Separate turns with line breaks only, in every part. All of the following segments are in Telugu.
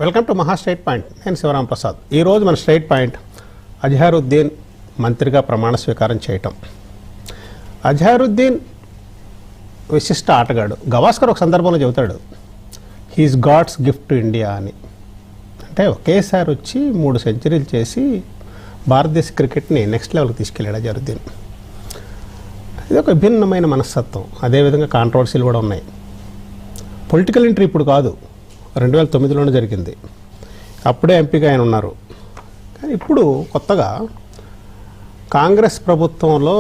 వెల్కమ్ టు మహా స్ట్రైట్ పాయింట్. నేను శివరాం ప్రసాద్. ఈరోజు మన స్ట్రైట్ పాయింట్ అజహరుద్దీన్ మంత్రిగా ప్రమాణ స్వీకారం చేయటం. అజహరుద్దీన్ విశిష్ట ఆటగాడు. గవాస్కర్ ఒక సందర్భంలో చెబుతాడు, he's God's gift to India అని. అంటే ఒకేసారి వచ్చి 3 సెంచరీలు చేసి భారతదేశ క్రికెట్ని నెక్స్ట్ లెవెల్కి తీసుకెళ్ళాడు అజహరుద్దీన్. ఇది ఒక విభిన్నమైన మనస్తత్వం. అదేవిధంగా కాంట్రవర్సీలు కూడా ఉన్నాయి. పొలిటికల్ ఎంట్రీ ఇప్పుడు కాదు, 2009లోనే జరిగింది. అప్పుడే ఎంపీగా ఆయన ఉన్నారు. కానీ ఇప్పుడు కొత్తగా కాంగ్రెస్ ప్రభుత్వంలో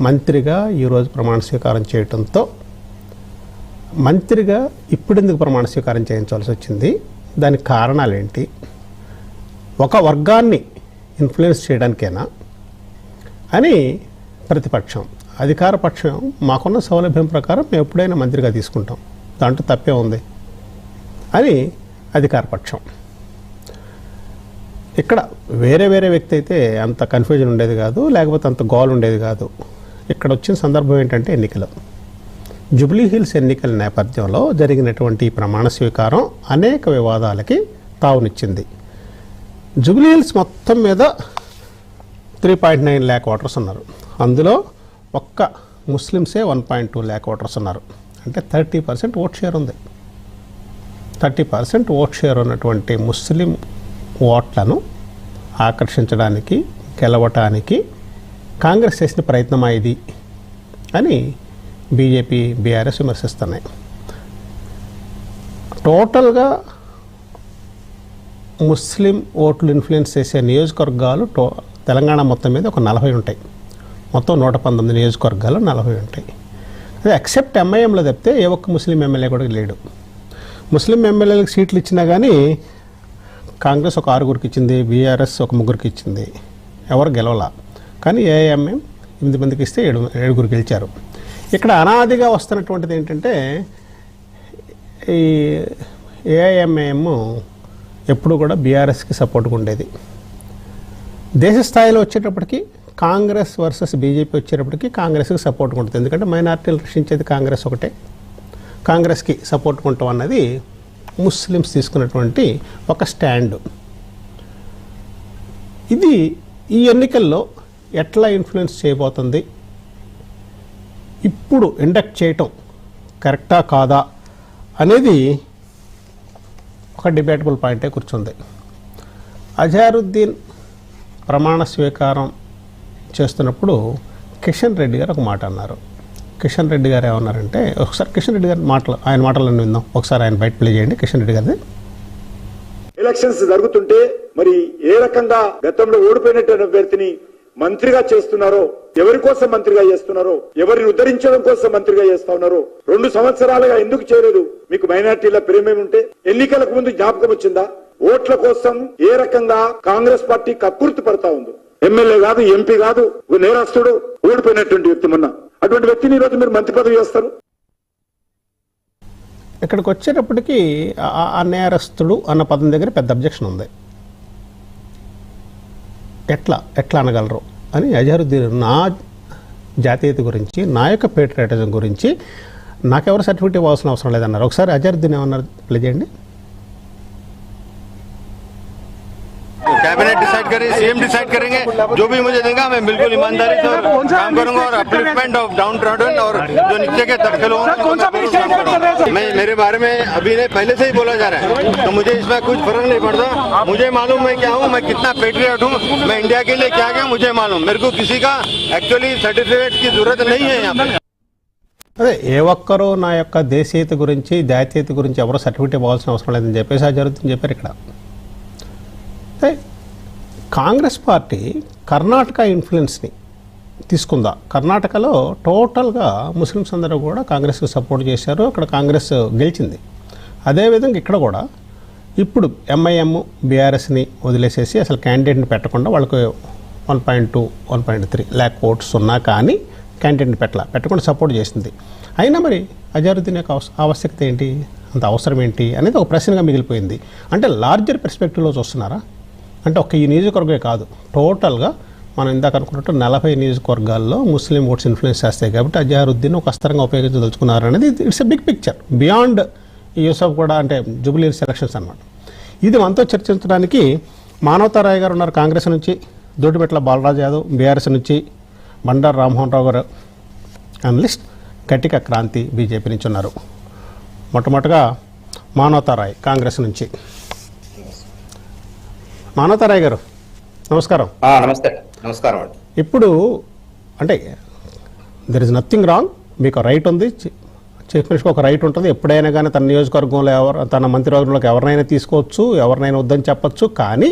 మంత్రిగా ఈరోజు ప్రమాణ స్వీకారం చేయడంతో మంత్రిగా ఇప్పుడు ఎందుకు ప్రమాణ స్వీకారం చేయించాల్సి వచ్చింది, దానికి కారణాలు ఏంటి, ఒక వర్గాన్ని ఇన్ఫ్లుయెన్స్ చేయడానికేనా అని ప్రతిపక్షం. అధికార పక్షం మాకున్న సౌలభ్యం ప్రకారం మేము ఎప్పుడైనా మంత్రిగా తీసుకుంటాం, దాంట్లో తప్పే ఉంది అని అధికార పక్షం. ఇక్కడ వేరే వేరే వ్యక్తి అయితే అంత కన్ఫ్యూజన్ ఉండేది కాదు, లేకపోతే అంత గోల్ ఉండేది కాదు. ఇక్కడ వచ్చిన సందర్భం ఏంటంటే ఎన్నికలు, జూబ్లీ హిల్స్ ఎన్నికల నేపథ్యంలో జరిగినటువంటి ఈ ప్రమాణ స్వీకారం అనేక వివాదాలకి తావునిచ్చింది. జూబ్లీ హిల్స్ మొత్తం మీద 3.9 lakh ఓటర్స్ ఉన్నారు. అందులో ఒక్క ముస్లిమ్సే 1.2 lakh ఓటర్స్ ఉన్నారు. అంటే 30% ఓట్ షేర్ ఉంది. 30% ఓట్ షేర్ ఉన్నటువంటి ముస్లిం ఓట్లను ఆకర్షించడానికి, గెలవటానికి కాంగ్రెస్ చేసిన ప్రయత్నమా ఇది అని బీజేపీ, బీఆర్ఎస్ విమర్శిస్తున్నాయి. టోటల్గా ముస్లిం ఓట్లు ఇన్ఫ్లుయెన్స్ చేసే నియోజకవర్గాలు తెలంగాణ మొత్తం మీద ఒక 40 ఉంటాయి. మొత్తం 119 నియోజకవర్గాలు 40 ఉంటాయి. అదే ఎక్సెప్ట్ ఎంఐఎంలో తప్పితే ఏ ఒక్క ముస్లిం ఎమ్మెల్యే కూడా లేడు. ముస్లిం ఎమ్మెల్యేలకు సీట్లు ఇచ్చినా కానీ కాంగ్రెస్ ఒక 6గురికి ఇచ్చింది, బీఆర్ఎస్ ఒక 3గురికి ఇచ్చింది, ఎవరు గెలవలా. కానీ ఏఐఎంఎం 8 మందికి ఇస్తే 7గురు గెలిచారు. ఇక్కడ అనాదిగా వస్తున్నటువంటిది ఏంటంటే ఈ ఏఐఎంఎం ఎప్పుడు కూడా బీఆర్ఎస్కి సపోర్ట్గా ఉండేది. దేశ స్థాయిలో వచ్చేటప్పటికి కాంగ్రెస్ వర్సెస్ బీజేపీ వచ్చేటప్పటికి కాంగ్రెస్కి సపోర్ట్గా ఉంటుంది. ఎందుకంటే మైనార్టీలు రక్షించేది కాంగ్రెస్ ఒకటే. కాంగ్రెస్కి సపోర్ట్ ఉండటం అన్నది ముస్లిమ్స్ తీసుకున్నటువంటి ఒక స్టాండ్. ఇది ఈ ఎన్నికల్లో ఎట్లా ఇన్ఫ్లుయెన్స్ చేయబోతుంది, ఇప్పుడు ఇండక్ట్ చేయటం కరెక్టా కాదా అనేది ఒక డిబేటబుల్ పాయింటే కూర్చుంది. అజహరుద్దీన్ ప్రమాణ స్వీకారం చేస్తున్నప్పుడు కిషన్ రెడ్డి గారు ఒక మాట అన్నారు. కిషన్ రెడ్డి గారు ఏమన్నారంటే, ఒకసారి కిషన్ రెడ్డి గారి ఆయన మాటలను విందాం. ఒకసారి ఆయన బయట ప్లే చేయండి కిషన్ రెడ్డి గారిది.
ఎలక్షన్స్ జరుగుతుంటే మరి ఏ రకంగా గతంలో ఓడిపోయినటువంటి అభ్యర్థిని మంత్రిగా చేస్తున్నారో, ఎవరి కోసం మంత్రిగా చేస్తున్నారో, ఎవరిని ఉద్ధరించడం కోసం మంత్రిగా చేస్తా ఉన్నారో, 2 సంవత్సరాలుగా ఎందుకు చేయలేదు? మీకు మైనార్టీల ప్రేమేమి ఉంటే ఎన్నికలకు ముందు జ్ఞాపకం వచ్చిందా? ఓట్ల కోసం ఏ రకంగా కాంగ్రెస్ పార్టీ కక్కుర్తి పడతా ఉందో. ఎమ్మెల్యే కాదు, ఎంపీ కాదు, నేరస్తుడు, ఓడిపోయినటువంటి వ్యక్తి. మొన్న అటువంటి వ్యక్తిని ఈరోజు మీరు మంత్రి పదవి చేస్తారు.
ఇక్కడికి వచ్చేటప్పటికి ఆ నేరస్తుడు అన్న పదం దగ్గర పెద్ద అబ్జెక్షన్ ఉంది. ఎట్లా అనగలరు అని అజహరుద్దీన్ నా జాతీయత గురించి, నా యొక్క పేట్రియాటిజం గురించి నాకెవరు సర్టిఫికేట్ ఇవ్వాల్సిన అవసరం లేదన్నారు. ఒకసారి అజహరుద్దీన్ ఏమన్నారు ప్లే చేయండి.
कैबिनेट डिसाइड करे, सीएम डिसाइड करेंगे, जो भी मुझे देगा मैं बिल्कुल ईमानदारी से काम करूंगा और अपलिफ्टमेंट ऑफ डाउन ट्रॉडन और जो नीचे के तबके लोगों मैं मेरे बारे में अभी ने पहले से ही बोला जा रहा है, तो मुझे इसमें कुछ फर्क नहीं पड़ता. मुझे मालूम मैं क्या हूँ, मैं कितना पेट्रियट हूँ, मैं इंडिया के लिए क्या क्या मुझे मालूम. मेरे को किसी का एक्चुअली सर्टिफिकेट की जरूरत नहीं है यहाँ पे.
అదే ఏ ఒక్కరూ నా యొక్క దేశీయత గురించి, జాతీయత గురించి ఎవరో సర్టిఫికేట్ ఇవ్వాల్సిన అవసరం లేదని చెప్పేసి అజహరుద్దీన్ చెప్పారు. ఇక్కడ కాంగ్రెస్ పార్టీ కర్ణాటక ఇన్ఫ్లుయెన్స్ని తీసుకుందా. కర్ణాటకలో టోటల్గా ముస్లిమ్స్ అందరూ కూడా కాంగ్రెస్కి సపోర్ట్ చేశారు, అక్కడ కాంగ్రెస్ గెలిచింది. అదేవిధంగా ఇక్కడ కూడా ఇప్పుడు ఎంఐఎం బీఆర్ఎస్ని వదిలేసేసి అసలు క్యాండిడేట్ని పెట్టకుండా వాళ్ళకు 1.2, 1.3 lakh ఓట్స్ ఉన్నా కానీ క్యాండిడేట్ని పెట్టకుండా సపోర్ట్ చేసింది. అయినా మరి అజహరుద్దీన్ యొక్క ఆవశ్యకత ఏంటి, అంత అవసరం ఏంటి అనేది ఒక ప్రశ్నగా మిగిలిపోయింది. అంటే లార్జర్ పర్స్పెక్టివ్లో చూస్తున్నారా అంటే ఒక్క ఈ నియోజకవర్గమే కాదు, టోటల్గా మనం ఇందాక అనుకున్నట్టు 40 నియోజకవర్గాల్లో ముస్లిం ఓట్స్ ఇన్ఫ్లుయెన్స్ చేస్తాయి. కాబట్టి అజహరుద్దీన్ ఒక అస్త్రంగా ఉపయోగించదలుచుకున్నారు అనేది it's a big picture beyond Yusuf కూడా అంటే జూబ్లీ సెలక్షన్స్ అనమాట. ఇది మనతో చర్చించడానికి మానవతారాయ్ గారు ఉన్నారు కాంగ్రెస్ నుంచి, దొడ్డిపెట్ల బాలరాజు యాదవ్ బీఆర్ఎస్ నుంచి, బండారు రామ్మోహన్ రావు గారు అనలిస్ట్, కటిక క్రాంతి బీజేపీ నుంచి ఉన్నారు. మొట్టమొదటిగా మానవతారాయ్ కాంగ్రెస్ నుంచి. మానవతారాయ్ గారు నమస్కారం.
నమస్తే, నమస్కారం అండి.
ఇప్పుడు అంటే దెర్ ఇస్ నథింగ్ రాంగ్, మీకు రైట్ ఉంది, చీఫ్ మినిస్టర్కి ఒక రైట్ ఉంటుంది, ఎప్పుడైనా కానీ తన నియోజకవర్గంలో తన మంత్రివర్గంలోకి ఎవరినైనా తీసుకోవచ్చు, ఎవరినైనా వద్దని చెప్పచ్చు. కానీ